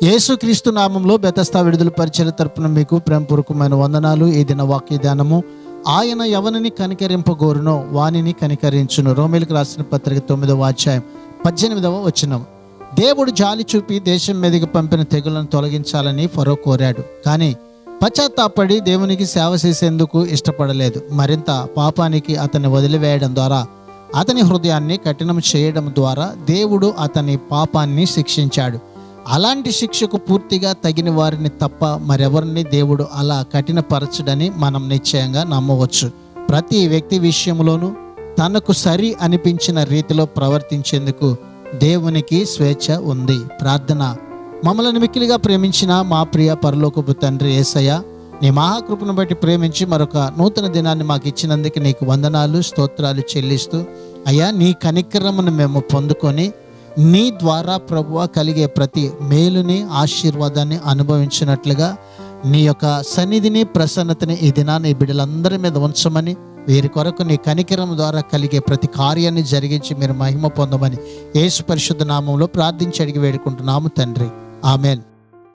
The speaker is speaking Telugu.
యేసుక్రీస్తు నామంలో బెతస్తా విడుదల పరిచయ తరపున మీకు ప్రేమపూర్వకమైన వందనాలు. ఈ దిన వాక్య ధ్యానము, ఆయన ఎవరిని కనికరింపగోరునో వానిని కనికరించును. రోమీయులకు రాసిన పత్రిక 9వ అధ్యాయం 18వ వచనం. దేవుడు జాలి చూపి దేశం మీదకి పంపిన తెగులను తొలగించాలని ఫరో కోరాడు. కానీ పశ్చాత్తాపడి దేవునికి సేవ చేసేందుకు ఇష్టపడలేదు. మరింత పాపానికి అతన్ని వదిలివేయడం ద్వారా, అతని హృదయాన్ని కఠినం చేయడం ద్వారా దేవుడు అతని పాపాన్ని శిక్షించాడు. అలాంటి శిక్షకు పూర్తిగా తగిన వారిని తప్ప మరెవరిని దేవుడు అలా కఠినపరచడని మనం నిశ్చయంగా నమ్మవచ్చు. ప్రతి వ్యక్తి విషయంలోనూ తనకు సరి అనిపించిన రీతిలో ప్రవర్తించేందుకు దేవునికి స్వేచ్ఛ ఉంది. ప్రార్థన. మమ్మల్ని మిక్కిలిగా ప్రేమించిన మా ప్రియ పరలోకపు తండ్రి యేసయ్య, నీ మహాకృపను బట్టి ప్రేమించి మరొక నూతన దినాన్ని మాకు ఇచ్చినందుకు నీకు వందనాలు, స్తోత్రాలు చెల్లిస్తూ, అయ్యా నీ కనికరమును మేము పొందుకొని నీ ద్వారా ప్రభువా కలిగే ప్రతి మేలుని, ఆశీర్వాదాన్ని అనుభవించినట్లుగా నీ యొక్క సన్నిధిని, ప్రసన్నతని ఈ దినాన్ని ఈ బిడ్డలందరి మీద ఉంచమని, వీరి కొరకు నీ కనికరం ద్వారా కలిగే ప్రతి కార్యాన్ని జరిగించి మీరు మహిమ పొందమని యేసు పరిశుద్ధ నామంలో ప్రార్థించి అడిగి వేడుకుంటున్నాము తండ్రి. ఆమెన్.